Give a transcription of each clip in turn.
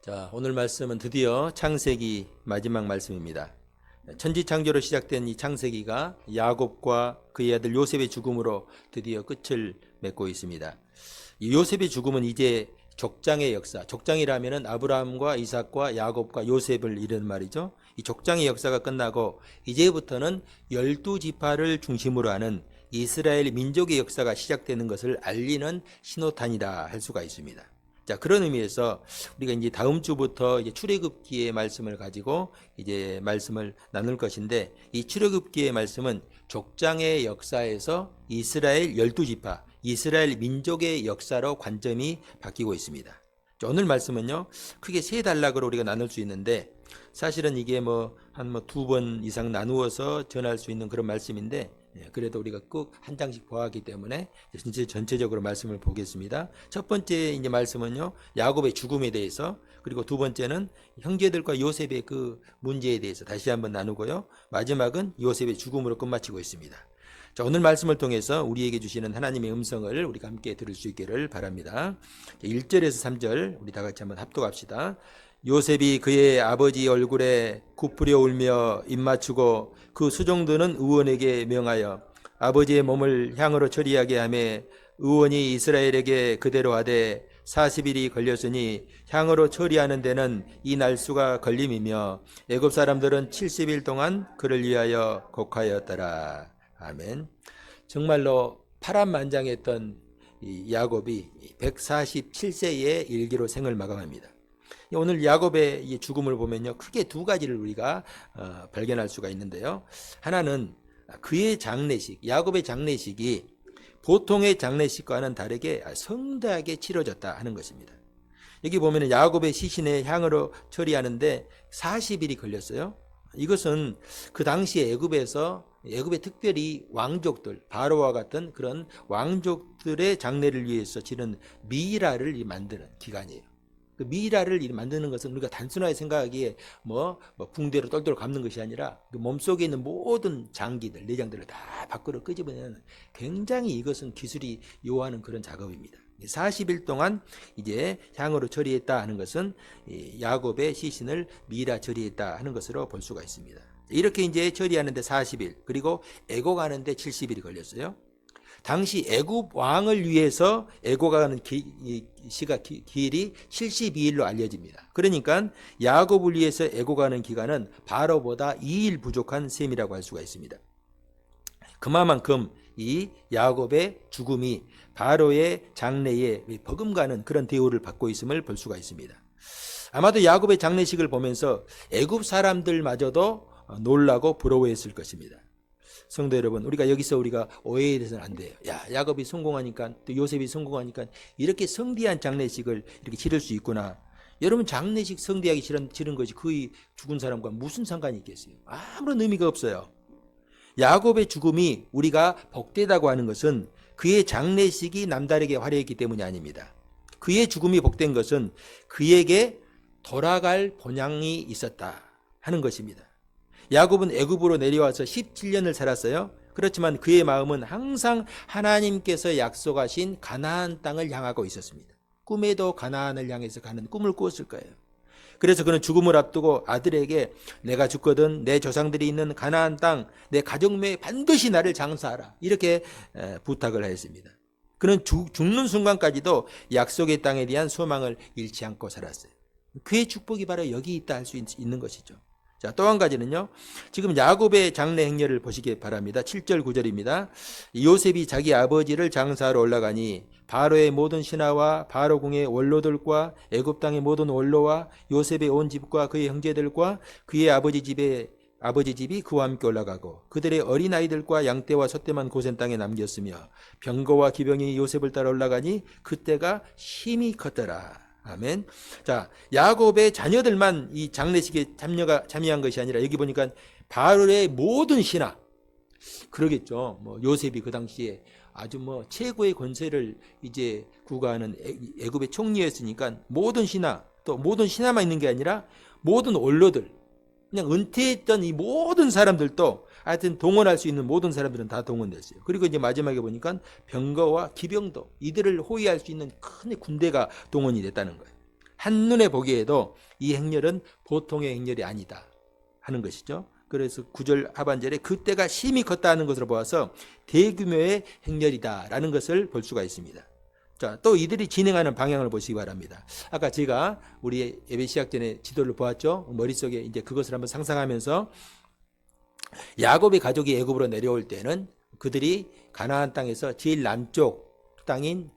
자, 오늘 말씀은 드디어 창세기 마지막 말씀입니다. 천지창조로 시작된 이 창세기가 야곱과 그의 아들 요셉의 죽음으로 드디어 끝을 맺고 있습니다. 이 요셉의 죽음은 이제 족장의 역사, 족장이라면은 아브라함과 이삭과 야곱과 요셉을 이르는 말이죠. 이 족장의 역사가 끝나고 이제부터는 12지파를 중심으로 하는 이스라엘 민족의 역사가 시작되는 것을 알리는 신호탄이라 할 수가 있습니다. 자, 그런 의미에서 우리가 이제 다음 주부터 이제 출애굽기의 말씀을 가지고 이제 말씀을 나눌 것인데, 이 출애굽기의 말씀은 족장의 역사에서 이스라엘 12지파, 이스라엘 민족의 역사로 관점이 바뀌고 있습니다. 자, 오늘 말씀은요, 크게 세 단락으로 우리가 나눌 수 있는데, 사실은 이게 한 두 번 이상 나누어서 전할 수 있는 그런 말씀인데, 그래도 우리가 꼭 한 장씩 보았기 때문에 전체적으로 말씀을 보겠습니다. 첫 번째 이제 말씀은요, 야곱의 죽음에 대해서, 그리고 두 번째는 형제들과 요셉의 그 문제에 대해서 다시 한번 나누고요, 마지막은 요셉의 죽음으로 끝마치고 있습니다. 자, 오늘 말씀을 통해서 우리에게 주시는 하나님의 음성을 우리가 함께 들을 수 있기를 바랍니다. 1절에서 3절 우리 다 같이 한번 합독합시다. 요셉이 그의 아버지 얼굴에 굽으려 울며 입맞추고 그 수종드는 의원에게 명하여 아버지의 몸을 향으로 처리하게 하매, 의원이 이스라엘에게 그대로 하되 40일이 걸렸으니 향으로 처리하는 데는 이 날수가 걸림이며 애굽 사람들은 70일 동안 그를 위하여 곡하였더라. 아멘. 정말로 파란만장했던 이 야곱이 147세의 일기로 생을 마감합니다. 오늘 야곱의 이 죽음을 보면요, 크게 두 가지를 우리가 발견할 수가 있는데요. 하나는 그의 장례식, 야곱의 장례식이 보통의 장례식과는 다르게 성대하게 치러졌다 하는 것입니다. 여기 보면 야곱의 시신에 향으로 처리하는데 40일이 걸렸어요. 이것은 그 당시에 애굽의 특별히 왕족들, 바로와 같은 그런 왕족들의 장례를 위해서 치른 미이라를 만드는 기간이에요. 그 미이라를 만드는 것은 우리가 단순하게 생각하기에 붕대로 똘똘 감는 것이 아니라 그 몸속에 있는 모든 장기들, 내장들을 다 밖으로 끄집어내는 굉장히 이것은 기술이 요하는 그런 작업입니다. 40일 동안 이제 향으로 처리했다 하는 것은 야곱의 시신을 미이라 처리했다 하는 것으로 볼 수가 있습니다. 이렇게 이제 처리하는데 40일, 그리고 애곡하는데 70일이 걸렸어요. 당시 애굽 왕을 위해서 애곡하는 길이 72일로 알려집니다. 그러니까 야곱을 위해서 애곡하는 기간은 바로보다 2일 부족한 셈이라고 할 수가 있습니다. 그만큼 이 야곱의 죽음이 바로의 장래에 버금가는 그런 대우를 받고 있음을 볼 수가 있습니다. 아마도 야곱의 장례식을 보면서 애굽 사람들마저도 놀라고 부러워했을 것입니다. 성도 여러분, 우리가 여기서 오해에 대해서는 안 돼요. 야곱이 성공하니까, 또 요셉이 성공하니까 이렇게 성대한 장례식을 이렇게 치를 수 있구나. 여러분, 장례식 성대하게 치른 것이 그의 죽은 사람과 무슨 상관이 있겠어요? 아무런 의미가 없어요. 야곱의 죽음이 우리가 복되다고 하는 것은 그의 장례식이 남다르게 화려했기 때문이 아닙니다. 그의 죽음이 복된 것은 그에게 돌아갈 본향이 있었다 하는 것입니다. 야곱은 애굽으로 내려와서 17년을 살았어요. 그렇지만 그의 마음은 항상 하나님께서 약속하신 가나안 땅을 향하고 있었습니다. 꿈에도 가나안을 향해서 가는 꿈을 꾸었을 거예요. 그래서 그는 죽음을 앞두고 아들에게 내가 죽거든 내 조상들이 있는 가나안 땅, 내 가정매에 반드시 나를 장사하라, 이렇게 부탁을 했습니다. 그는 죽는 순간까지도 약속의 땅에 대한 소망을 잃지 않고 살았어요. 그의 축복이 바로 여기 있다 할 수 있는 것이죠. 자, 또 한 가지는요, 지금 야곱의 장례 행렬을 보시기 바랍니다. 7절 9절입니다. 요셉이 자기 아버지를 장사하러 올라가니 바로의 모든 신하와 바로 궁의 원로들과 애굽 땅의 모든 원로와 요셉의 온 집과 그의 형제들과 그의 아버지 집이 그와 함께 올라가고 그들의 어린아이들과 양떼와 소떼만 고센 땅에 남겼으며 병거와 기병이 요셉을 따라 올라가니 그때가 힘이 컸더라. 아멘. 자, 야곱의 자녀들만 이 장례식에 참여한 것이 아니라 여기 보니까 바로의 모든 신하, 그러겠죠. 요셉이 그 당시에 아주 최고의 권세를 이제 구가하는 애굽의 총리였으니까 모든 신하, 또 모든 신하만 있는 게 아니라 모든 원로들, 그냥 은퇴했던 이 모든 사람들도 하여튼 동원할 수 있는 모든 사람들은 다 동원됐어요. 그리고 이제 마지막에 보니까 병거와 기병도, 이들을 호위할 수 있는 큰 군대가 동원이 됐다는 거예요. 한눈에 보기에도 이 행렬은 보통의 행렬이 아니다 하는 것이죠. 그래서 9절 하반절에 그때가 심히 컸다 하는 것으로 보아서 대규모의 행렬이다라는 것을 볼 수가 있습니다. 자, 또 이들이 진행하는 방향을 보시기 바랍니다. 아까 제가 우리 예배 시작 전에 지도를 보았죠. 머릿속에 이제 그것을 한번 상상하면서 야곱의 가족이 애굽으로 내려올 때는 그들이 가나안 땅에서 제일 남쪽 땅인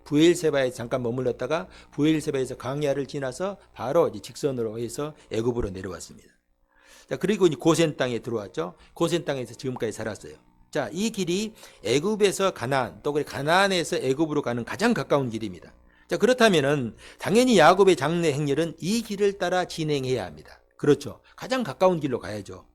부엘세바에 잠깐 머물렀다가 부엘세바에서 광야를 지나서 바로 이제 직선으로 해서 애굽으로 내려왔습니다. 자, 그리고 이제 고센 땅에 들어왔죠. 고센 땅에서 지금까지 살았어요. 자, 이 길이 애굽에서 가나안, 또 가나안에서 애굽으로 가는 가장 가까운 길입니다. 자, 그렇다면은 당연히 야곱의 장래 행렬은 이 길을 따라 진행해야 합니다. 그렇죠. 가장 가까운 길로 가야죠.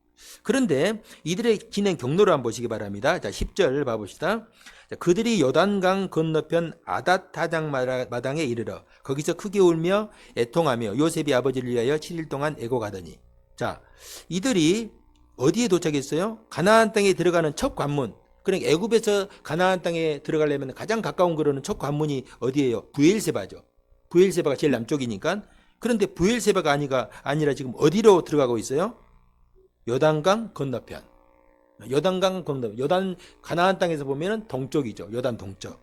그런데 이들의 진행 경로를 한번 보시기 바랍니다. 자, 10절 봐봅시다. 자, 그들이 요단강 건너편 아닷타장 마당에 이르러 거기서 크게 울며 애통하며 요셉이 아버지를 위하여 7일 동안 애곡하더니. 자, 이들이 어디에 도착했어요? 가나안 땅에 들어가는 첫 관문. 그러니까 애굽에서 가나안 땅에 들어가려면 가장 가까운 거로는 첫 관문이 어디예요? 부엘세바죠. 부엘세바가 제일 남쪽이니까. 그런데 부엘세바가 아니라 지금 어디로 들어가고 있어요? 요단강 건너편. 요단 가나안 땅에서 보면은 동쪽이죠. 요단 동쪽.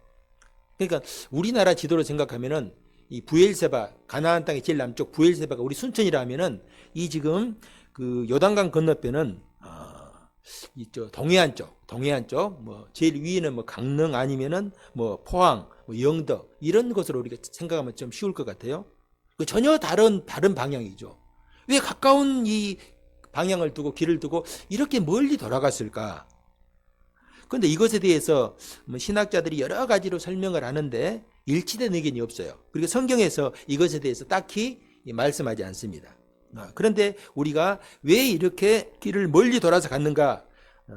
그러니까 우리나라 지도로 생각하면은 이 부엘세바, 가나안 땅의 제일 남쪽 부엘세바가 우리 순천이라 하면은 이 지금 그 요단강 건너편은 이쪽 동해안 쪽, 뭐 제일 위에는 뭐 강릉 아니면은 뭐 포항, 뭐 영덕 이런 것으로 우리가 생각하면 좀 쉬울 것 같아요. 전혀 다른 방향이죠. 왜 가까운 이 방향을 두고 길을 두고 이렇게 멀리 돌아갔을까? 그런데 이것에 대해서 신학자들이 여러 가지로 설명을 하는데 일치된 의견이 없어요. 그리고 성경에서 이것에 대해서 딱히 말씀하지 않습니다. 그런데 우리가 왜 이렇게 길을 멀리 돌아서 갔는가?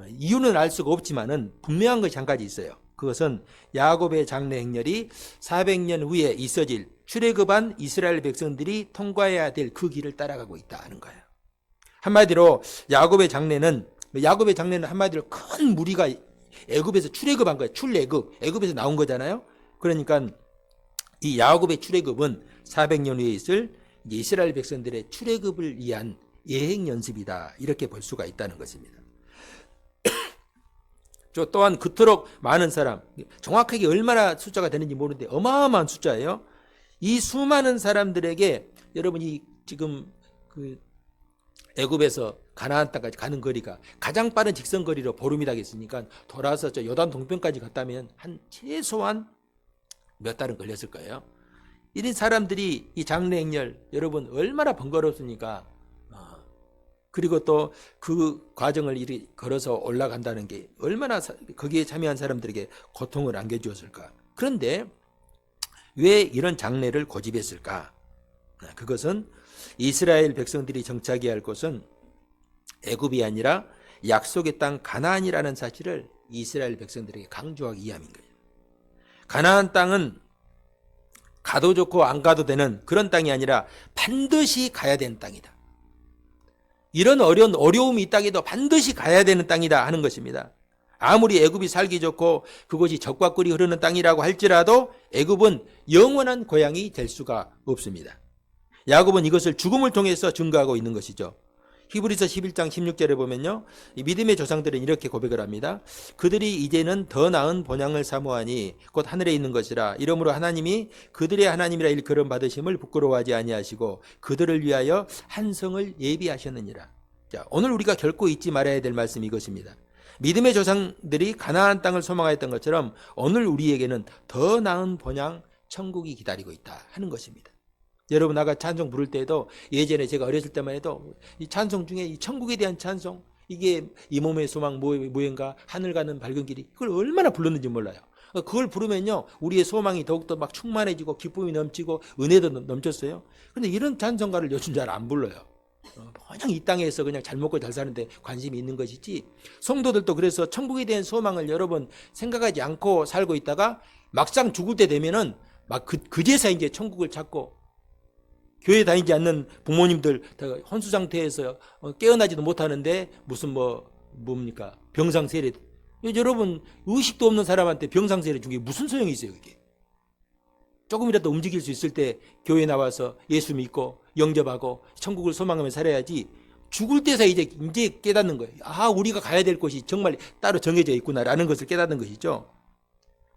이유는 알 수가 없지만은 분명한 것이 한 가지 있어요. 그것은 야곱의 장래 행렬이 400년 후에 있어질 출애굽한 이스라엘 백성들이 통과해야 될 그 길을 따라가고 있다는 거예요. 한마디로 야곱의 장래는 한마디로 큰 무리가 애굽에서 출애굽한 거예요. 애굽에서 나온 거잖아요. 그러니까 이 야곱의 출애굽은 400년 후에 있을 이스라엘 백성들의 출애굽을 위한 예행 연습이다. 이렇게 볼 수가 있다는 것입니다. 또한 그토록 많은 사람, 정확하게 얼마나 숫자가 되는지 모르는데 어마어마한 숫자예요. 이 수많은 사람들에게 여러분이 지금 그 애굽에서 가나안 땅까지 가는 거리가 가장 빠른 직선 거리로 보름이 되겠으니까 돌아서 저 요단 동편까지 갔다면 한 최소한 몇 달은 걸렸을 거예요. 이런 사람들이 이 장래 행렬 여러분 얼마나 번거롭습니까? 그리고 또 그 과정을 이리 걸어서 올라간다는 게 얼마나 거기에 참여한 사람들에게 고통을 안겨주었을까? 그런데 왜 이런 장래를 고집했을까? 그것은 이스라엘 백성들이 정착해야 할 곳은 애굽이 아니라 약속의 땅 가나안이라는 사실을 이스라엘 백성들에게 강조하기 위함인 거예요. 가나안 땅은 가도 좋고 안 가도 되는 그런 땅이 아니라 반드시 가야 되는 땅이다. 이런 어려움이 있다 해도 반드시 가야 되는 땅이다 하는 것입니다. 아무리 애굽이 살기 좋고 그곳이 젖과 꿀이 흐르는 땅이라고 할지라도 애굽은 영원한 고향이 될 수가 없습니다. 야곱은 이것을 죽음을 통해서 증거하고 있는 것이죠. 히브리서 11장 16절에 보면요. 이 믿음의 조상들은 이렇게 고백을 합니다. 그들이 이제는 더 나은 본향을 사모하니 곧 하늘에 있는 것이라. 이러므로 하나님이 그들의 하나님이라 일컬음 받으심을 부끄러워하지 아니하시고 그들을 위하여 한 성을 예비하셨느니라. 자, 오늘 우리가 결코 잊지 말아야 될 말씀이 이것입니다. 믿음의 조상들이 가나안 땅을 소망하였던 것처럼 오늘 우리에게는 더 나은 본향 천국이 기다리고 있다 하는 것입니다. 여러분 아까 찬송 부를 때에도 예전에 제가 어렸을 때만 해도 이 찬송 중에 이 천국에 대한 찬송 이게 이 몸의 소망 무엇인가 하늘 가는 밝은 길이 그걸 얼마나 불렀는지 몰라요. 그걸 부르면요 우리의 소망이 더욱더 막 충만해지고 기쁨이 넘치고 은혜도 넘쳤어요. 그런데 이런 찬송가를 요즘 잘 안 불러요. 그냥 이 땅에서 그냥 잘 먹고 잘 사는데 관심이 있는 것이지. 성도들도 그래서 천국에 대한 소망을 여러분 생각하지 않고 살고 있다가 막상 죽을 때 되면은 막 그제서 이제 천국을 찾고 교회 다니지 않는 부모님들 혼수 상태에서 깨어나지도 못하는데 무슨 뭡니까 병상세례. 여러분 의식도 없는 사람한테 병상세례 준 게 무슨 소용이 있어요 그게. 조금이라도 움직일 수 있을 때 교회 나와서 예수 믿고 영접하고 천국을 소망하며 살아야지, 죽을 때서 이제 깨닫는 거예요. 아, 우리가 가야 될 곳이 정말 따로 정해져 있구나라는 것을 깨닫는 것이죠.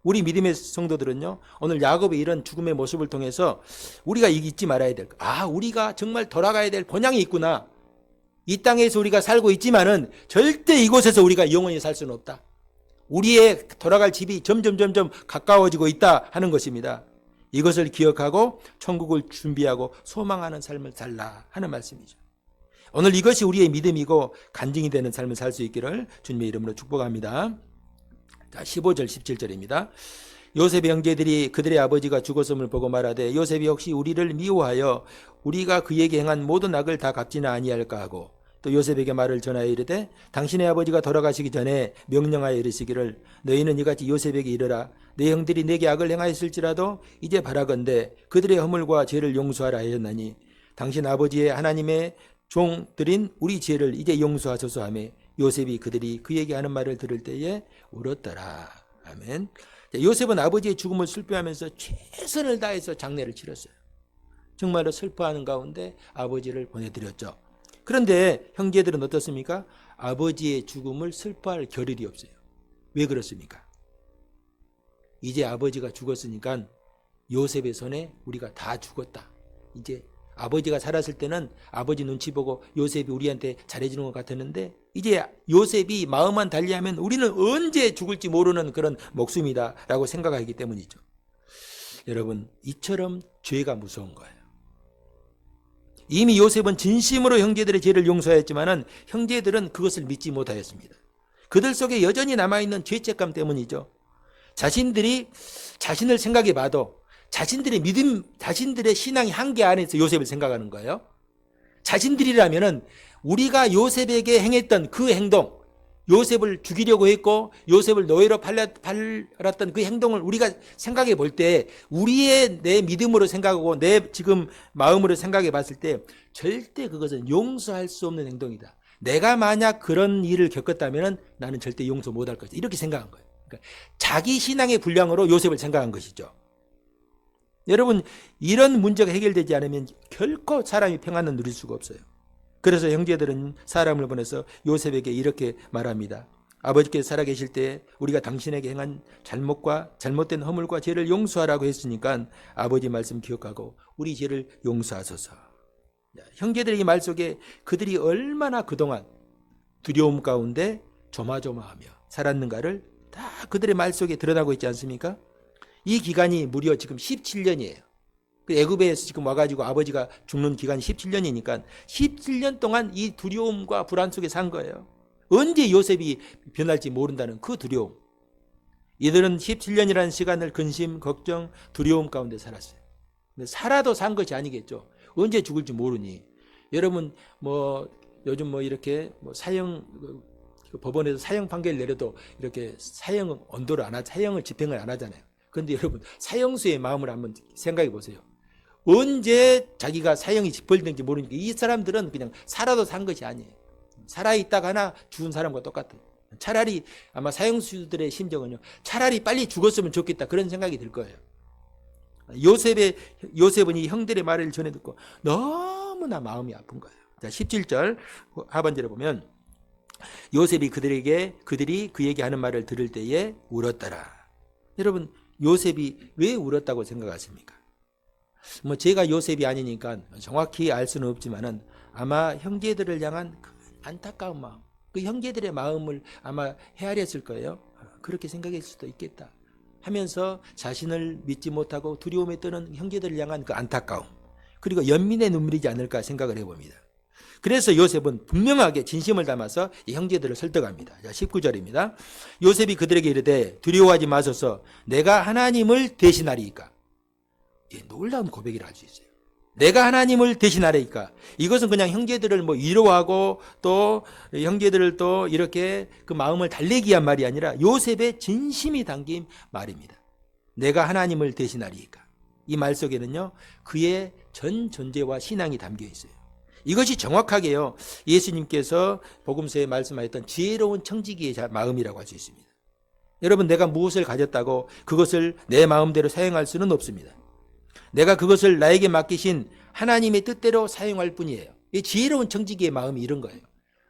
우리 믿음의 성도들은요, 오늘 야곱의 이런 죽음의 모습을 통해서 우리가 잊지 말아야 될 것. 아, 우리가 정말 돌아가야 될 본향이 있구나. 이 땅에서 우리가 살고 있지만은 절대 이곳에서 우리가 영원히 살 수는 없다. 우리의 돌아갈 집이 점점 가까워지고 있다 하는 것입니다. 이것을 기억하고 천국을 준비하고 소망하는 삶을 살라 하는 말씀이죠. 오늘 이것이 우리의 믿음이고 간증이 되는 삶을 살 수 있기를 주님의 이름으로 축복합니다. 자, 15절 17절입니다. 요셉의 형제들이 그들의 아버지가 죽었음을 보고 말하되 요셉이 혹시 우리를 미워하여 우리가 그에게 행한 모든 악을 다 갚지는 아니할까 하고, 또 요셉에게 말을 전하여 이르되 당신의 아버지가 돌아가시기 전에 명령하여 이르시기를 너희는 이같이 요셉에게 이르라. 내 형들이 내게 악을 행하였을지라도 이제 바라건대 그들의 허물과 죄를 용서하라 하였나니 당신 아버지의 하나님의 종들인 우리 죄를 이제 용서하소서 하며 요셉이 그들이 그에게 하는 말을 들을 때에 울었더라. 아멘. 요셉은 아버지의 죽음을 슬퍼하면서 최선을 다해서 장례를 치렀어요. 정말로 슬퍼하는 가운데 아버지를 보내드렸죠. 그런데 형제들은 어떻습니까? 아버지의 죽음을 슬퍼할 겨를이 없어요. 왜 그렇습니까? 이제 아버지가 죽었으니까 요셉의 손에 우리가 다 죽었다. 이제 아버지가 살았을 때는 아버지 눈치 보고 요셉이 우리한테 잘해주는 것 같았는데 이제 요셉이 마음만 달리하면 우리는 언제 죽을지 모르는 그런 목숨이다 라고 생각하기 때문이죠. 여러분, 이처럼 죄가 무서운 거예요. 이미 요셉은 진심으로 형제들의 죄를 용서하였지만 형제들은 그것을 믿지 못하였습니다. 그들 속에 여전히 남아있는 죄책감 때문이죠. 자신들이 자신을 생각해 봐도 자신들의 믿음, 자신들의 신앙의 한계 안에서 요셉을 생각하는 거예요. 자신들이라면은 우리가 요셉에게 행했던 그 행동, 요셉을 죽이려고 했고 요셉을 노예로 팔았던 그 행동을 우리가 생각해 볼 때 우리의 내 믿음으로 생각하고 내 지금 마음으로 생각해 봤을 때 절대 그것은 용서할 수 없는 행동이다. 내가 만약 그런 일을 겪었다면 나는 절대 용서 못할 것이다. 이렇게 생각한 거예요. 그러니까 자기 신앙의 분량으로 요셉을 생각한 것이죠. 여러분, 이런 문제가 해결되지 않으면 결코 사람이 평안을 누릴 수가 없어요. 그래서 형제들은 사람을 보내서 요셉에게 이렇게 말합니다. 아버지께서 살아계실 때 우리가 당신에게 행한 잘못과 잘못된 허물과 죄를 용서하라고 했으니까 아버지 말씀 기억하고 우리 죄를 용서하소서. 형제들의 이 말 속에 그들이 얼마나 그동안 두려움 가운데 조마조마하며 살았는가를 다 그들의 말 속에 드러나고 있지 않습니까? 이 기간이 무려 지금 17년이에요. 애굽에서 지금 와가지고 아버지가 죽는 기간이 17년이니까 17년 동안 이 두려움과 불안 속에 산 거예요. 언제 요셉이 변할지 모른다는 그 두려움. 이들은 17년이라는 시간을 근심, 걱정, 두려움 가운데 살았어요. 근데 살아도 산 것이 아니겠죠. 언제 죽을지 모르니. 여러분 요즘 이렇게 사형 법원에서 사형 판결 내려도 이렇게 사형 언도를 안 하죠. 사형을 집행을 안 하잖아요. 그런데 여러분, 사형수의 마음을 한번 생각해 보세요. 언제 자기가 사형이 집행될지 모르니까 이 사람들은 그냥 살아도 산 것이 아니에요. 살아있다가 하나 죽은 사람과 똑같아요. 차라리 아마 사형수들의 심정은요, 차라리 빨리 죽었으면 좋겠다 그런 생각이 들 거예요. 요셉은 이 형들의 말을 전해 듣고 너무나 마음이 아픈 거예요. 자, 17절 하반절에 보면 요셉이 그들이 그에게 하는 말을 들을 때에 울었더라. 여러분, 요셉이 왜 울었다고 생각하십니까? 제가 요셉이 아니니까 정확히 알 수는 없지만은 아마 형제들을 향한 그 안타까운 마음, 그 형제들의 마음을 아마 헤아렸을 거예요. 그렇게 생각했을 수도 있겠다 하면서 자신을 믿지 못하고 두려움에 떠는 형제들을 향한 그 안타까움, 그리고 연민의 눈물이지 않을까 생각을 해봅니다. 그래서 요셉은 분명하게 진심을 담아서 이 형제들을 설득합니다. 자, 19절입니다. 요셉이 그들에게 이르되 두려워하지 마소서, 내가 하나님을 대신하리이까. 놀라운 고백이라 할 수 있어요. 내가 하나님을 대신하리이까. 이것은 그냥 형제들을 위로하고 또 형제들을 또 이렇게 그 마음을 달래기 위한 말이 아니라 요셉의 진심이 담긴 말입니다. 내가 하나님을 대신하리이까. 이 말 속에는요, 그의 전 존재와 신앙이 담겨 있어요. 이것이 정확하게요, 예수님께서 복음서에 말씀하셨던 지혜로운 청지기의 마음이라고 할 수 있습니다. 여러분, 내가 무엇을 가졌다고 그것을 내 마음대로 사용할 수는 없습니다. 내가 그것을 나에게 맡기신 하나님의 뜻대로 사용할 뿐이에요. 이 지혜로운 청지기의 마음이 이런 거예요.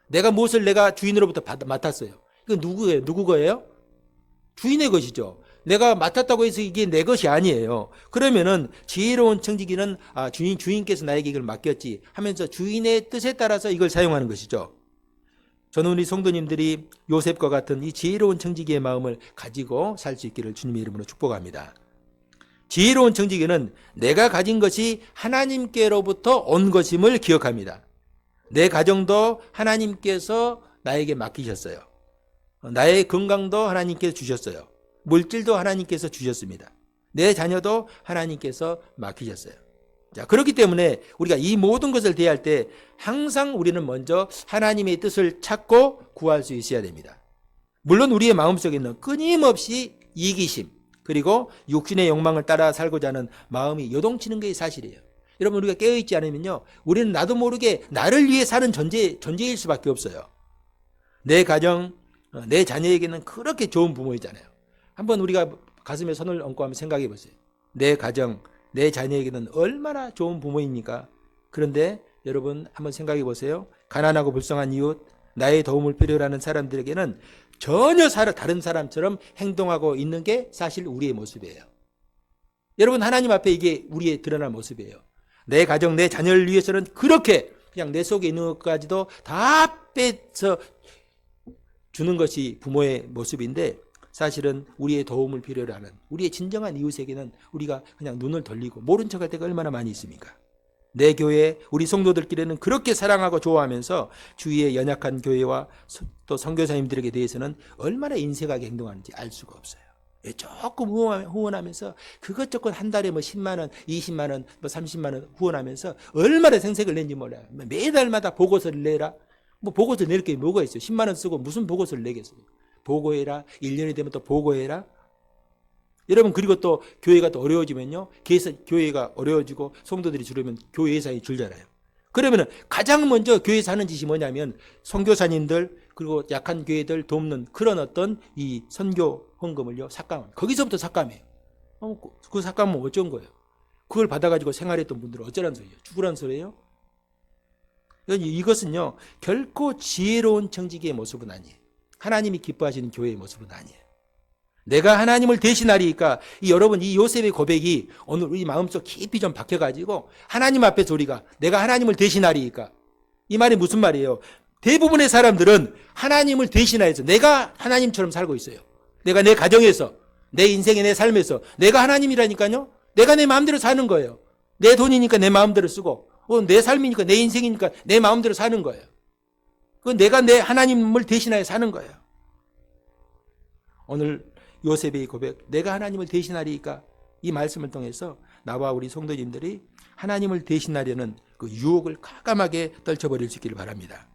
내가 무엇을 내가 주인으로부터 맡았어요. 이건 누구예요? 누구 거예요? 주인의 것이죠. 내가 맡았다고 해서 이게 내 것이 아니에요. 그러면은 지혜로운 청지기는 주인께서 나에게 이걸 맡겼지 하면서 주인의 뜻에 따라서 이걸 사용하는 것이죠. 저는 우리 성도님들이 요셉과 같은 이 지혜로운 청지기의 마음을 가지고 살 수 있기를 주님의 이름으로 축복합니다. 지혜로운 청지기는 내가 가진 것이 하나님께로부터 온 것임을 기억합니다. 내 가정도 하나님께서 나에게 맡기셨어요. 나의 건강도 하나님께서 주셨어요. 물질도 하나님께서 주셨습니다. 내 자녀도 하나님께서 맡기셨어요. 자, 그렇기 때문에 우리가 이 모든 것을 대할 때 항상 우리는 먼저 하나님의 뜻을 찾고 구할 수 있어야 됩니다. 물론 우리의 마음속에 있는 끊임없이 이기심 그리고 육신의 욕망을 따라 살고자 하는 마음이 요동치는 게 사실이에요. 여러분, 우리가 깨어있지 않으면요, 우리는 나도 모르게 나를 위해 사는 존재일 수밖에 없어요. 내 가정, 내 자녀에게는 그렇게 좋은 부모이잖아요. 한번 우리가 가슴에 손을 얹고 한번 생각해 보세요. 내 가정, 내 자녀에게는 얼마나 좋은 부모입니까? 그런데 여러분 한번 생각해 보세요. 가난하고 불쌍한 이웃, 나의 도움을 필요로 하는 사람들에게는 전혀 다른 사람처럼 행동하고 있는 게 사실 우리의 모습이에요. 여러분, 하나님 앞에 이게 우리의 드러날 모습이에요. 내 가정, 내 자녀를 위해서는 그렇게 그냥 내 속에 있는 것까지도 다 빼서 주는 것이 부모의 모습인데, 사실은 우리의 도움을 필요로 하는 우리의 진정한 이웃에게는 우리가 그냥 눈을 돌리고 모른 척할 때가 얼마나 많이 있습니까? 내 교회, 우리 성도들끼리는 그렇게 사랑하고 좋아하면서 주위의 연약한 교회와 또 선교사님들에게 대해서는 얼마나 인색하게 행동하는지 알 수가 없어요. 조금 후원하면서 그것저것 한 달에 뭐 10만 원, 20만 원, 뭐 30만 원 후원하면서 얼마나 생색을 낸지 몰라요. 매달마다 보고서를 내라. 뭐 보고서 낼 게 뭐가 있어요? 10만 원 쓰고 무슨 보고서를 내겠어요? 보고해라. 1년이 되면 또 보고해라. 여러분, 그리고 또 교회가 또 어려워지면요, 교회가 어려워지고 성도들이 줄으면 교회 예산이 줄잖아요. 그러면은 가장 먼저 교회에서 하는 짓이 뭐냐면 선교사님들 그리고 약한 교회들 돕는 그런 어떤 이 선교 헌금을요 삭감합니다. 거기서부터 삭감해요. 그 삭감은 어쩐 거예요? 그걸 받아가지고 생활했던 분들은 어쩌란 소리예요? 죽으란 소리예요? 이것은요 결코 지혜로운 청지기의 모습은 아니에요. 하나님이 기뻐하시는 교회의 모습은 아니에요. 내가 하나님을 대신하리니까 여러분, 이 요셉의 고백이 오늘 우리 마음속 깊이 좀 박혀가지고 하나님 앞에서 우리가 내가 하나님을 대신하리니까, 이 말이 무슨 말이에요? 대부분의 사람들은 하나님을 대신하여서 내가 하나님처럼 살고 있어요. 내가 내 가정에서, 내 인생의 내 삶에서 내가 하나님이라니까요. 내가 내 마음대로 사는 거예요. 내 돈이니까 내 마음대로 쓰고, 내 삶이니까 내 인생이니까 내 마음대로 사는 거예요. 그건 내가 내 하나님을 대신하여 사는 거예요. 오늘 요셉의 고백, 내가 하나님을 대신하리니까, 이 말씀을 통해서 나와 우리 성도님들이 하나님을 대신하려는 그 유혹을 과감하게 떨쳐버릴 수 있기를 바랍니다.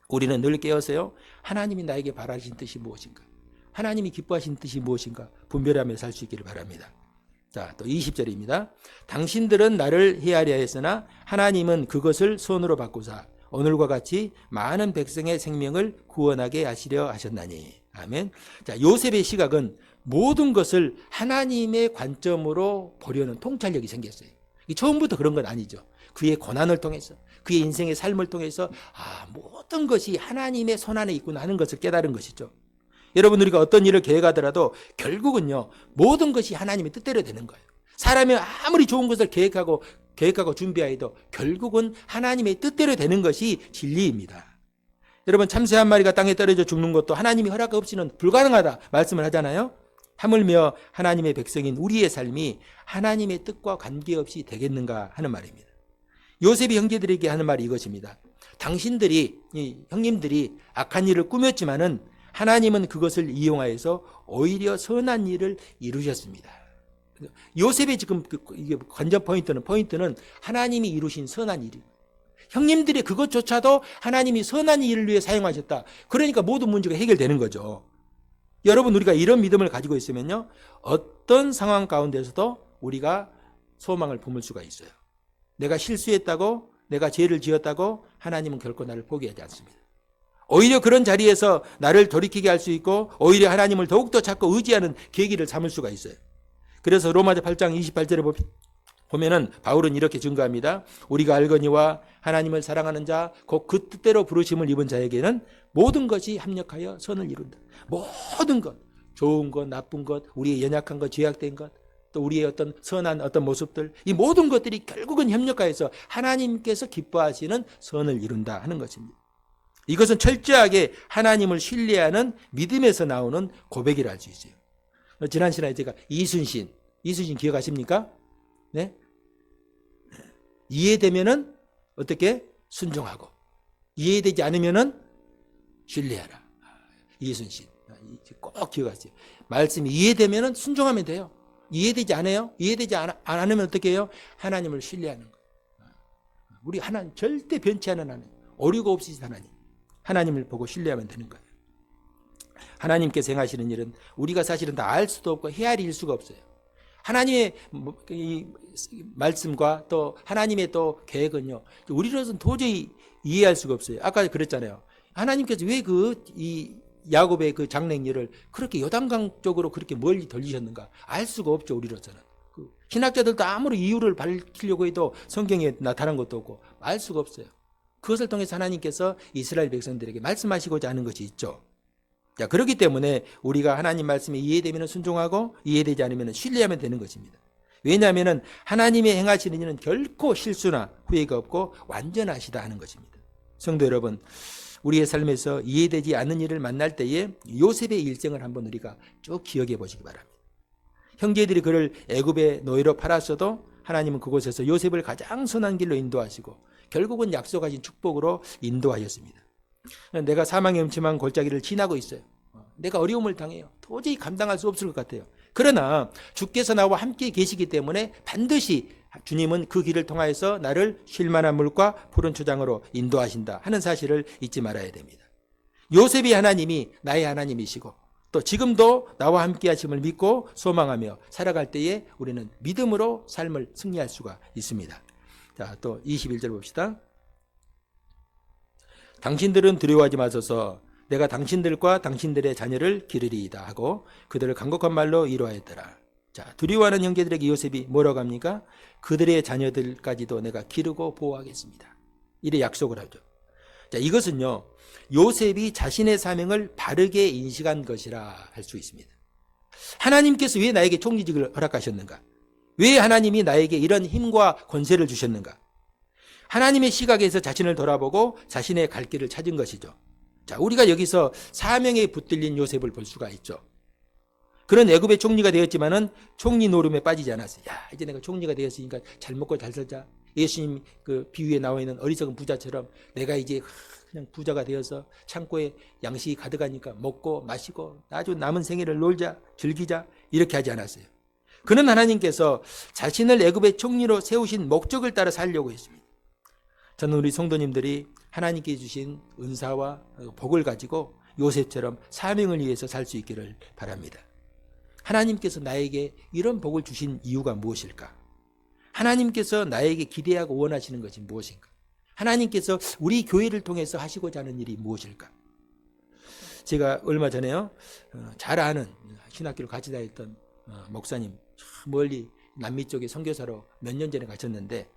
우리는 늘 깨어서요, 하나님이 나에게 바라신 뜻이 무엇인가, 하나님이 기뻐하신 뜻이 무엇인가 분별하며 살 수 있기를 바랍니다. 자, 또 20절입니다. 당신들은 나를 헤아려 했으나 하나님은 그것을 손으로 바꾸사 오늘과 같이 많은 백성의 생명을 구원하게 하시려 하셨나니. 아멘. 자, 요셉의 시각은 모든 것을 하나님의 관점으로 보려는 통찰력이 생겼어요. 처음부터 그런 건 아니죠. 그의 고난을 통해서, 그의 인생의 삶을 통해서 모든 것이 하나님의 손 안에 있구나 하는 것을 깨달은 것이죠. 여러분, 우리가 어떤 일을 계획하더라도 결국은요 모든 것이 하나님의 뜻대로 되는 거예요. 사람이 아무리 좋은 것을 계획하고 준비하여도 결국은 하나님의 뜻대로 되는 것이 진리입니다. 여러분, 참새 한 마리가 땅에 떨어져 죽는 것도 하나님이 허락 없이는 불가능하다 말씀을 하잖아요. 하물며 하나님의 백성인 우리의 삶이 하나님의 뜻과 관계없이 되겠는가 하는 말입니다. 요셉이 형제들에게 하는 말이 이것입니다. 형님들이 악한 일을 꾸몄지만은 하나님은 그것을 이용하여서 오히려 선한 일을 이루셨습니다. 요셉의 지금 이게 관전 포인트는 하나님이 이루신 선한 일입니다. 형님들이 그것조차도 하나님이 선한 일을 위해 사용하셨다. 그러니까 모든 문제가 해결되는 거죠. 여러분, 우리가 이런 믿음을 가지고 있으면요 어떤 상황 가운데서도 우리가 소망을 품을 수가 있어요. 내가 실수했다고, 내가 죄를 지었다고 하나님은 결코 나를 포기하지 않습니다. 오히려 그런 자리에서 나를 돌이키게 할 수 있고 오히려 하나님을 더욱더 찾고 의지하는 계기를 삼을 수가 있어요. 그래서 로마서 8장 28절에 보면은 바울은 이렇게 증거합니다. 우리가 알거니와 하나님을 사랑하는 자, 곧 그 뜻대로 부르심을 입은 자에게는 모든 것이 합력하여 선을 이룬다. 모든 것, 좋은 것, 나쁜 것, 우리의 연약한 것, 죄악된 것, 또 우리의 어떤 선한 어떤 모습들, 이 모든 것들이 결국은 협력하여서 하나님께서 기뻐하시는 선을 이룬다 하는 것입니다. 이것은 철저하게 하나님을 신뢰하는 믿음에서 나오는 고백이라 할 수 있어요. 지난 시간에 제가 이순신 기억하십니까? 네? 이해되면은 어떻게? 순종하고, 이해되지 않으면은 신뢰하라. 이순신 꼭 기억하세요. 말씀이 이해되면은 순종하면 돼요. 이해되지 않아요? 이해되지 않으면 어떻게 해요? 하나님을 신뢰하는 거예요. 우리 하나님 절대 변치 않은 하나님, 오류가 없으신 하나님, 하나님을 보고 신뢰하면 되는 거예요. 하나님께서 행하시는 일은 우리가 사실은 다 알 수도 없고 헤아릴 수가 없어요. 하나님의 이 말씀과 또 하나님의 또 계획은요, 우리로서는 도저히 이해할 수가 없어요. 아까 그랬잖아요. 하나님께서 왜 이 야곱의 그 장래일을 그렇게 요단강 쪽으로 그렇게 멀리 돌리셨는가? 알 수가 없죠, 우리로서는. 신학자들도 아무리 이유를 밝히려고 해도 성경에 나타난 것도 없고 알 수가 없어요. 그것을 통해서 하나님께서 이스라엘 백성들에게 말씀하시고자 하는 것이 있죠. 자, 그렇기 때문에 우리가 하나님 말씀에 이해되면 순종하고 이해되지 않으면 신뢰하면 되는 것입니다. 왜냐하면 하나님의 행하시는 일은 결코 실수나 후회가 없고 완전하시다 하는 것입니다. 성도 여러분, 우리의 삶에서 이해되지 않는 일을 만날 때에 요셉의 일생을 한번 우리가 쭉 기억해 보시기 바랍니다. 형제들이 그를 애굽의 노예로 팔았어도 하나님은 그곳에서 요셉을 가장 선한 길로 인도하시고 결국은 약속하신 축복으로 인도하셨습니다. 내가 사망의 음침한 골짜기를 지나고 있어요. 내가 어려움을 당해요. 도저히 감당할 수 없을 것 같아요. 그러나 주께서 나와 함께 계시기 때문에 반드시 주님은 그 길을 통하여서 나를 쉴만한 물과 푸른 초장으로 인도하신다 하는 사실을 잊지 말아야 됩니다. 요셉이 하나님이 나의 하나님이시고 또 지금도 나와 함께 하심을 믿고 소망하며 살아갈 때에 우리는 믿음으로 삶을 승리할 수가 있습니다. 자, 또 21절 봅시다. 당신들은 두려워하지 마소서. 내가 당신들과 당신들의 자녀를 기르리이다 하고 그들을 간곡한 말로 위로하였더라. 자, 두려워하는 형제들에게 요셉이 뭐라고 합니까? 그들의 자녀들까지도 내가 기르고 보호하겠습니다. 이래 약속을 하죠. 자, 이것은요, 요셉이 자신의 사명을 바르게 인식한 것이라 할 수 있습니다. 하나님께서 왜 나에게 총리직을 허락하셨는가? 왜 하나님이 나에게 이런 힘과 권세를 주셨는가? 하나님의 시각에서 자신을 돌아보고 자신의 갈 길을 찾은 것이죠. 자, 우리가 여기서 사명에 붙들린 요셉을 볼 수가 있죠. 그런 애굽의 총리가 되었지만은 총리 노름에 빠지지 않았어요. 야, 이제 내가 총리가 되었으니까 잘 먹고 잘 살자. 예수님 그 비유에 나와 있는 어리석은 부자처럼 내가 이제 그냥 부자가 되어서 창고에 양식이 가득하니까 먹고 마시고 아주 남은 생애를 놀자, 즐기자 이렇게 하지 않았어요. 그는 하나님께서 자신을 애굽의 총리로 세우신 목적을 따라 살려고 했습니다. 저는 우리 성도님들이 하나님께 주신 은사와 복을 가지고 요셉처럼 사명을 위해서 살 수 있기를 바랍니다. 하나님께서 나에게 이런 복을 주신 이유가 무엇일까? 하나님께서 나에게 기대하고 원하시는 것이 무엇인가? 하나님께서 우리 교회를 통해서 하시고자 하는 일이 무엇일까? 제가 얼마 전에요, 잘 아는 신학교를 같이 다녔던 목사님, 멀리 남미 쪽에 선교사로 몇 년 전에 가셨는데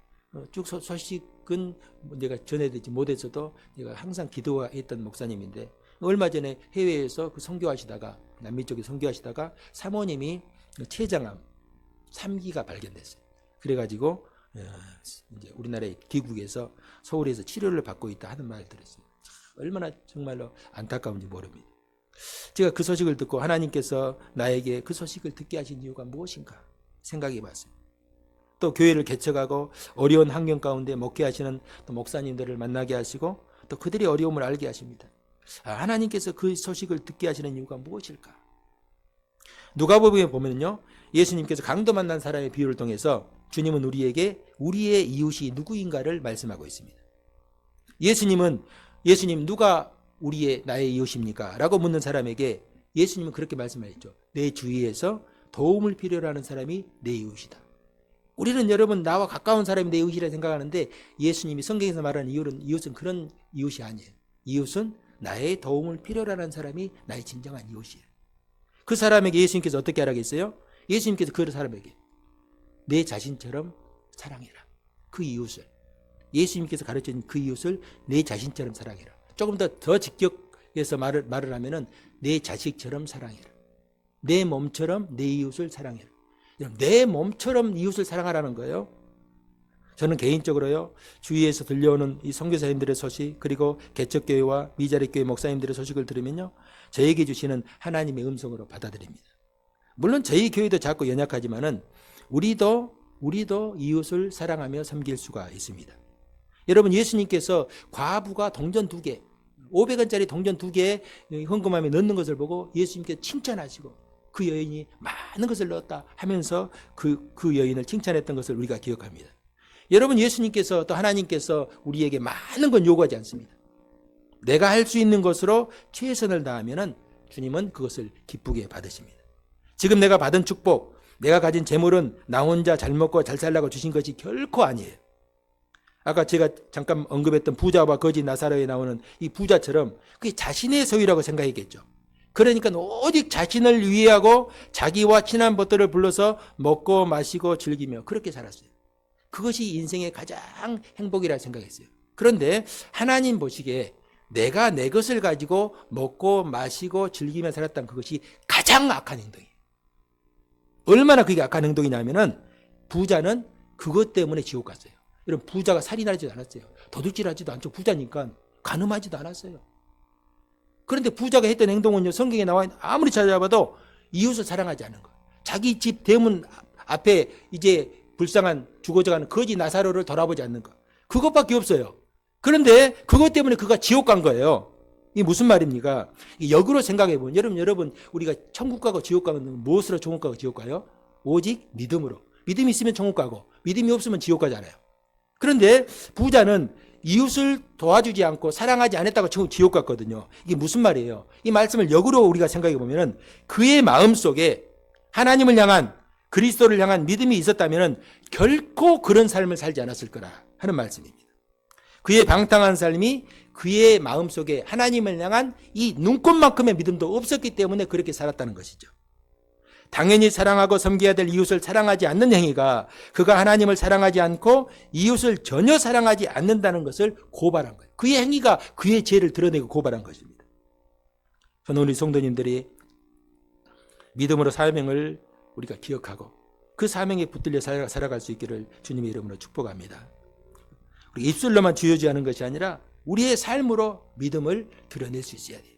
쭉 소식은 내가 전해드리지 못했어도 내가 항상 기도했던 목사님인데 얼마 전에 해외에서 그 선교하시다가 남미 쪽에 선교하시다가 사모님이 췌장암 3기가 발견됐어요. 그래가지고 이제 우리나라의 귀국에서 서울에서 치료를 받고 있다 하는 말을 들었어요. 얼마나 정말로 안타까운지 모릅니다. 제가 그 소식을 듣고 하나님께서 나에게 그 소식을 듣게 하신 이유가 무엇인가 생각해 봤어요. 또 교회를 개척하고 어려운 환경 가운데 목회하시는 또 목사님들을 만나게 하시고 또 그들의 어려움을 알게 하십니다. 하나님께서 그 소식을 듣게 하시는 이유가 무엇일까? 누가복음에 보면요, 예수님께서 강도 만난 사람의 비유를 통해서 주님은 우리에게 우리의 이웃이 누구인가를 말씀하고 있습니다. 예수님 누가 나의 이웃입니까? 라고 묻는 사람에게 예수님은 그렇게 말씀하셨죠. 내 주위에서 도움을 필요로 하는 사람이 내 이웃이다. 우리는 여러분 나와 가까운 사람이 내 이웃이라 생각하는데 예수님이 성경에서 말하는 이웃은 그런 이웃이 아니에요. 이웃은 나의 도움을 필요로 하는 사람이 나의 진정한 이웃이에요. 그 사람에게 예수님께서 어떻게 하라겠어요? 예수님께서 그 사람에게 내 자신처럼 사랑해라. 그 이웃을. 예수님께서 가르쳐준 그 이웃을 내 자신처럼 사랑해라. 조금 더 직격해서 말을 하면은 내 자식처럼 사랑해라. 내 몸처럼 내 이웃을 사랑해라. 내 몸처럼 이웃을 사랑하라는 거예요. 저는 개인적으로요, 주위에서 들려오는 이 선교사님들의 소식, 그리고 개척교회와 미자립교회 목사님들의 소식을 들으면요, 저에게 주시는 하나님의 음성으로 받아들입니다. 물론 저희 교회도 작고 연약하지만은 우리도 이웃을 사랑하며 섬길 수가 있습니다. 여러분, 예수님께서 과부가 동전 2개, 500원짜리 동전 2개에 헌금함에 넣는 것을 보고 예수님께서 칭찬하시고 그 여인이 많은 것을 넣었다 하면서 그 여인을 칭찬했던 것을 우리가 기억합니다. 여러분, 예수님께서 또 하나님께서 우리에게 많은 건 요구하지 않습니다. 내가 할 수 있는 것으로 최선을 다하면은 주님은 그것을 기쁘게 받으십니다. 지금 내가 받은 축복, 내가 가진 재물은 나 혼자 잘 먹고 잘 살라고 주신 것이 결코 아니에요. 아까 제가 잠깐 언급했던 부자와 거지 나사로에 나오는 이 부자처럼 그게 자신의 소유라고 생각했겠죠. 그러니까 오직 자신을 위하고 자기와 친한 벗들을 불러서 먹고 마시고 즐기며 그렇게 살았어요. 그것이 인생의 가장 행복이라 생각했어요. 그런데 하나님 보시기에 내가 내 것을 가지고 먹고 마시고 즐기며 살았던 그것이 가장 악한 행동이에요. 얼마나 그게 악한 행동이냐면은 부자는 그것 때문에 지옥 갔어요. 여러분, 부자가 살인하지도 않았어요. 도둑질하지도 않죠. 부자니까 간음하지도 않았어요. 그런데 부자가 했던 행동은요, 성경에 나와 있는 아무리 찾아봐도 이웃을 사랑하지 않은 거. 자기 집 대문 앞에 이제 불쌍한 죽어져가는 거지 나사로를 돌아보지 않는 것. 그것밖에 없어요. 그런데 그것 때문에 그가 지옥 간 거예요. 이게 무슨 말입니까? 역으로 생각해 보면 여러분 우리가 천국 가고 지옥 가면 무엇으로 천국 가고 지옥 가요? 오직 믿음으로. 믿음이 있으면 천국 가고 믿음이 없으면 지옥 가잖아요. 그런데 부자는 이웃을 도와주지 않고 사랑하지 않았다고 지옥 갔거든요. 이게 무슨 말이에요? 이 말씀을 역으로 우리가 생각해 보면은 그의 마음속에 하나님을 향한 그리스도를 향한 믿음이 있었다면 결코 그런 삶을 살지 않았을 거라 하는 말씀입니다. 그의 방탕한 삶이 그의 마음속에 하나님을 향한 이 눈꽃만큼의 믿음도 없었기 때문에 그렇게 살았다는 것이죠. 당연히 사랑하고 섬겨야 될 이웃을 사랑하지 않는 행위가 그가 하나님을 사랑하지 않고 이웃을 전혀 사랑하지 않는다는 것을 고발한 거예요. 그의 행위가 그의 죄를 드러내고 고발한 것입니다. 저는 우리 성도님들이 믿음으로 사명을 우리가 기억하고 그 사명에 붙들려 살아갈 수 있기를 주님의 이름으로 축복합니다. 우리 입술로만 주여지하는 것이 아니라 우리의 삶으로 믿음을 드러낼 수 있어야 돼요.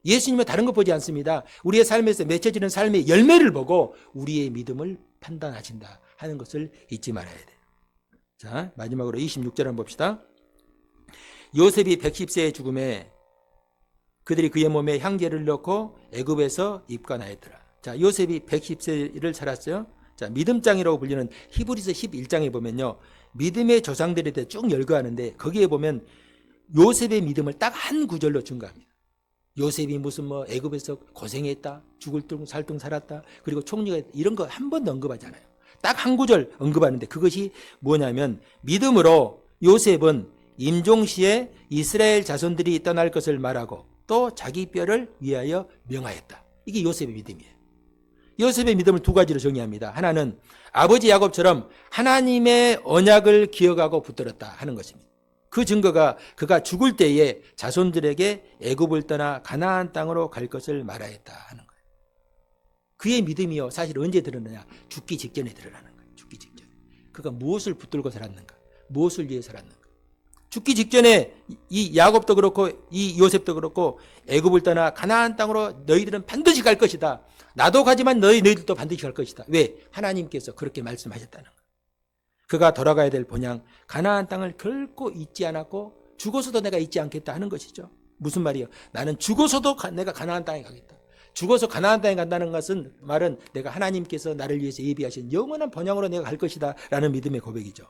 예수님은 다른 것 보지 않습니다. 우리의 삶에서 맺혀지는 삶의 열매를 보고 우리의 믿음을 판단하신다 하는 것을 잊지 말아야 돼요. 자, 마지막으로 26절 한번 봅시다. 요셉이 110세의 죽음에 그들이 그의 몸에 향제를 넣고 애굽에서 입관하였더라. 자, 요셉이 110세를 살았어요. 자, 믿음장이라고 불리는 히브리서 11장에 보면요, 믿음의 조상들에 대해 쭉 열거하는데 거기에 보면 요셉의 믿음을 딱 한 구절로 증거합니다. 요셉이 무슨 애굽에서 고생했다, 죽을 둥 살둥 살았다, 그리고 총리가 이런 거 한 번도 언급하지 않아요. 딱 한 구절 언급하는데 그것이 뭐냐면 믿음으로 요셉은 임종시에 이스라엘 자손들이 떠날 것을 말하고 또 자기 뼈를 위하여 명하였다. 이게 요셉의 믿음이에요. 요셉의 믿음을 두 가지로 정의합니다. 하나는 아버지 야곱처럼 하나님의 언약을 기억하고 붙들었다 하는 것입니다. 그 증거가 그가 죽을 때에 자손들에게 애굽을 떠나 가나안 땅으로 갈 것을 말하였다 하는 거예요. 그의 믿음이요, 사실 언제 드러나냐? 죽기 직전에 드러나는 거예요. 죽기 직전에. 그가 무엇을 붙들고 살았는가? 무엇을 위해 살았는가? 죽기 직전에 이 야곱도 그렇고 이 요셉도 그렇고 애굽을 떠나 가나안 땅으로 너희들은 반드시 갈 것이다. 나도 가지만 너희들도 반드시 갈 것이다. 왜? 하나님께서 그렇게 말씀하셨다는 거예요. 그가 돌아가야 될 본향 가나안 땅을 결코 잊지 않았고 죽어서도 내가 잊지 않겠다 하는 것이죠. 무슨 말이에요? 나는 죽어서도 내가 가나안 땅에 가겠다. 죽어서 가나안 땅에 간다는 것은 말은 내가 하나님께서 나를 위해서 예비하신 영원한 본향으로 내가 갈 것이다 라는 믿음의 고백이죠.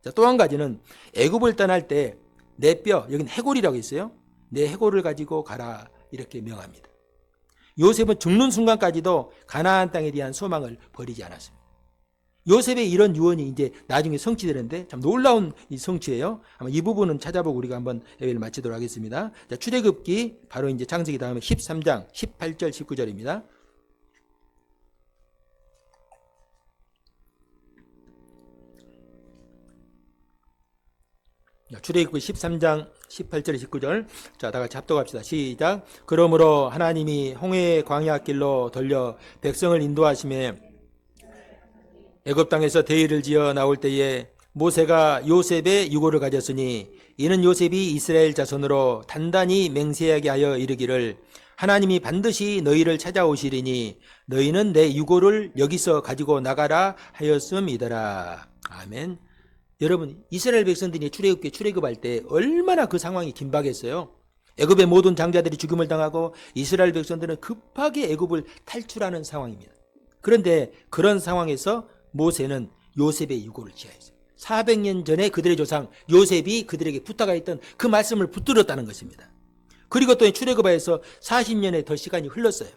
자, 또 한 가지는 애굽을 떠날 때 내 뼈, 여기는 해골이라고 있어요. 내 해골을 가지고 가라 이렇게 명합니다. 요셉은 죽는 순간까지도 가나안 땅에 대한 소망을 버리지 않았습니다. 요셉의 이런 유언이 이제 나중에 성취되는데 참 놀라운 이 성취예요. 아마 이 부분은 찾아보고 우리가 한번 예배를 마치도록 하겠습니다. 자, 출애굽기 바로 이제 창세기 다음에 13장 18절 19절입니다. 출애굽기 13장 18절 19절. 자, 다 같이 합독합시다. 시작. 그러므로 하나님이 홍해 광야 길로 돌려 백성을 인도하심에 애굽 땅에서 대의를 지어 나올 때에 모세가 요셉의 유고를 가졌으니 이는 요셉이 이스라엘 자손으로 단단히 맹세하게 하여 이르기를 하나님이 반드시 너희를 찾아오시리니 너희는 내 유고를 여기서 가지고 나가라 하였음이더라. 아멘. 여러분, 이스라엘 백성들이 출애굽할 때 얼마나 그 상황이 긴박했어요. 애굽의 모든 장자들이 죽임을 당하고 이스라엘 백성들은 급하게 애굽을 탈출하는 상황입니다. 그런데 그런 상황에서 모세는 요셉의 유고를 취하였어요. 400년 전에 그들의 조상 요셉이 그들에게 부탁하여 있던 그 말씀을 붙들었다는 것입니다. 그리고 또 출애굽에서 40년의 더 시간이 흘렀어요.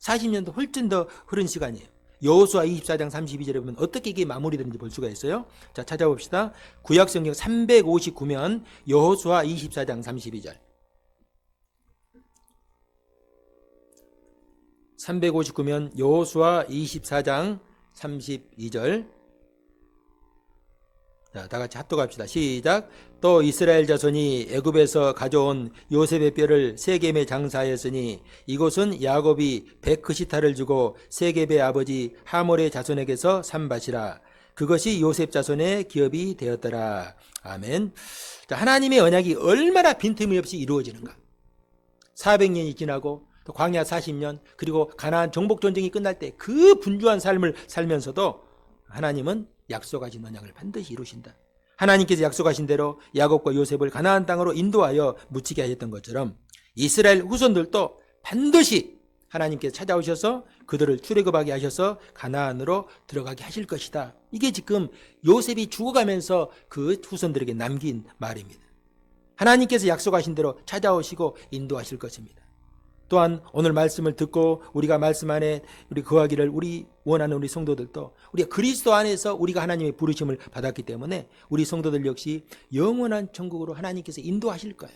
40년도 훨씬 더 흐른 시간이에요. 여호수아 24장 32절에 보면 어떻게 이게 마무리되는지 볼 수가 있어요. 자, 찾아봅시다. 구약성경 359면 여호수아 24장 32절. 359면 여호수아 24장 32절. 자, 다 같이 합독합시다. 시작. 또 이스라엘 자손이 애굽에서 가져온 요셉의 뼈를 세겜에 장사하였으니 이곳은 야곱이 베크시타를 주고 세겜의 아버지 하몰의 자손에게서 산 밭이라. 그것이 요셉 자손의 기업이 되었더라. 아멘. 자, 하나님의 언약이 얼마나 빈틈이 없이 이루어지는가. 400년이 지나고 또 광야 40년 그리고 가나안 정복 전쟁이 끝날 때 그 분주한 삶을 살면서도 하나님은 약속하신 언약을 반드시 이루신다. 하나님께서 약속하신 대로 야곱과 요셉을 가나안 땅으로 인도하여 묻히게 하셨던 것처럼 이스라엘 후손들도 반드시 하나님께서 찾아오셔서 그들을 출애굽하게 하셔서 가나안으로 들어가게 하실 것이다. 이게 지금 요셉이 죽어가면서 그 후손들에게 남긴 말입니다. 하나님께서 약속하신 대로 찾아오시고 인도하실 것입니다. 또한 오늘 말씀을 듣고 우리가 말씀 안에 우리 거하기를 우리 원하는 우리 성도들도 우리가 그리스도 안에서 우리가 하나님의 부르심을 받았기 때문에 우리 성도들 역시 영원한 천국으로 하나님께서 인도하실 거예요.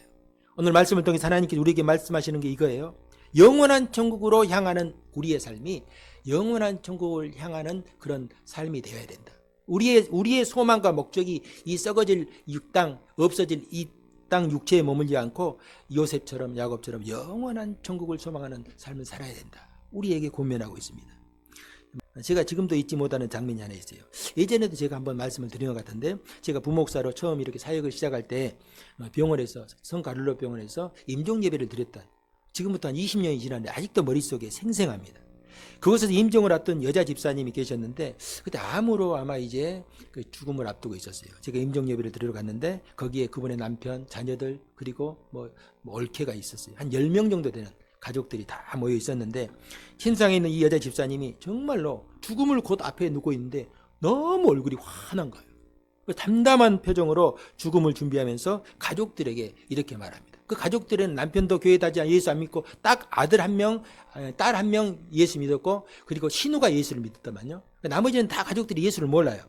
오늘 말씀을 통해서 하나님께서 우리에게 말씀하시는 게 이거예요. 영원한 천국으로 향하는 우리의 삶이 영원한 천국을 향하는 그런 삶이 되어야 된다. 우리의 소망과 목적이 이 썩어질 땅, 없어질 이 땅 육체에 머물지 않고 요셉처럼 야곱처럼 영원한 천국을 소망하는 삶을 살아야 된다. 우리에게 권면하고 있습니다. 제가 지금도 잊지 못하는 장면이 하나 있어요. 예전에도 제가 한번 말씀을 드린 것 같은데 제가 부목사로 처음 이렇게 사역을 시작할 때 병원에서 성가를로 병원에서 임종 예배를 드렸다. 지금부터 한 20년이 지났는데 아직도 머릿속에 생생합니다. 그곳에서 임종을 앞둔 여자 집사님이 계셨는데 그때 암으로 아마 이제 그 죽음을 앞두고 있었어요. 제가 임종 예배를 드리러 갔는데 거기에 그분의 남편, 자녀들 그리고 뭐 올케가 있었어요. 한 10명 정도 되는 가족들이 다 모여 있었는데 신상에 있는 이 여자 집사님이 정말로 죽음을 곧 앞에 누고 있는데 너무 얼굴이 환한 거예요. 담담한 표정으로 죽음을 준비하면서 가족들에게 이렇게 말합니다. 그 가족들은 남편도 교회 다지 예수 안 믿고 딱 아들 한 명, 딸 한 명 예수 믿었고 그리고 신우가 예수를 믿었다만요. 나머지는 다 가족들이 예수를 몰라요.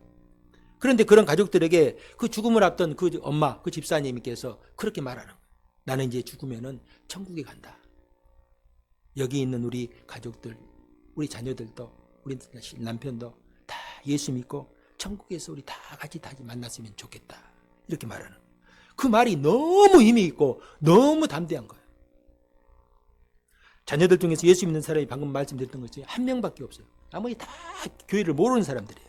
그런데 그런 가족들에게 그 죽음을 앞둔 그 엄마, 그 집사님께서 그렇게 말하는 거예요. 나는 이제 죽으면은 천국에 간다. 여기 있는 우리 가족들, 우리 자녀들도, 우리 남편도 다 예수 믿고 천국에서 우리 다 같이 만났으면 좋겠다. 이렇게 말하는 거예요. 그 말이 너무 힘이 있고 너무 담대한 거예요. 자녀들 중에서 예수 믿는 사람이 방금 말씀드렸던 것처럼 한 명밖에 없어요. 나머지 다 교회를 모르는 사람들이에요.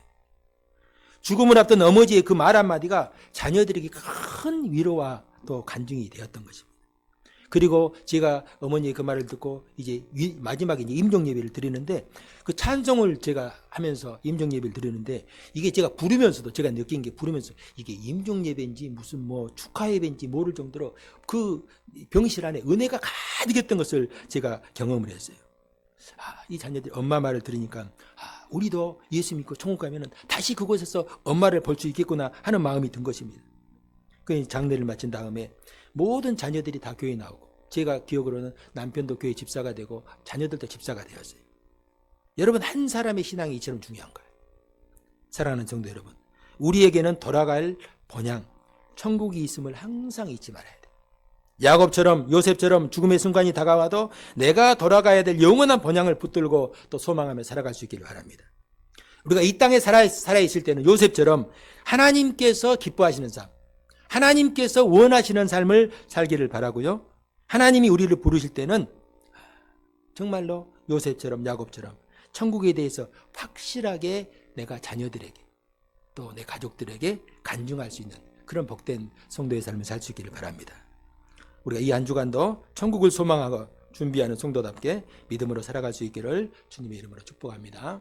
죽음을 앞둔 어머니의 그 말 한마디가 자녀들에게 큰 위로와 또 간증이 되었던 것입니다. 그리고 제가 어머니의 그 말을 듣고 이제 마지막에 이제 임종 예배를 드리는데 그 찬송을 제가 하면서 임종 예배를 드리는데 이게 제가 부르면서도 제가 느낀 게 부르면서 이게 임종 예배인지 무슨 뭐 축하 예배인지 모를 정도로 그 병실 안에 은혜가 가득했던 것을 제가 경험을 했어요. 이 자녀들이 엄마 말을 들으니까 우리도 예수 믿고 천국 가면은 다시 그곳에서 엄마를 볼 수 있겠구나 하는 마음이 든 것입니다. 그 장례를 마친 다음에 모든 자녀들이 다 교회에 나오고 제가 기억으로는 남편도 교회 집사가 되고 자녀들도 집사가 되었어요. 여러분 한 사람의 신앙이 이처럼 중요한 거예요. 사랑하는 성도 여러분, 우리에게는 돌아갈 본향, 천국이 있음을 항상 잊지 말아야 돼요. 야곱처럼 요셉처럼 죽음의 순간이 다가와도 내가 돌아가야 될 영원한 본향을 붙들고 또 소망하며 살아갈 수 있기를 바랍니다. 우리가 이 땅에 살아있을 때는 요셉처럼 하나님께서 기뻐하시는 삶, 하나님께서 원하시는 삶을 살기를 바라고요. 하나님이 우리를 부르실 때는 정말로 요셉처럼 야곱처럼 천국에 대해서 확실하게 내가 자녀들에게 또 내 가족들에게 간증할 수 있는 그런 복된 성도의 삶을 살 수 있기를 바랍니다. 우리가 이 한 주간도 천국을 소망하고 준비하는 성도답게 믿음으로 살아갈 수 있기를 주님의 이름으로 축복합니다.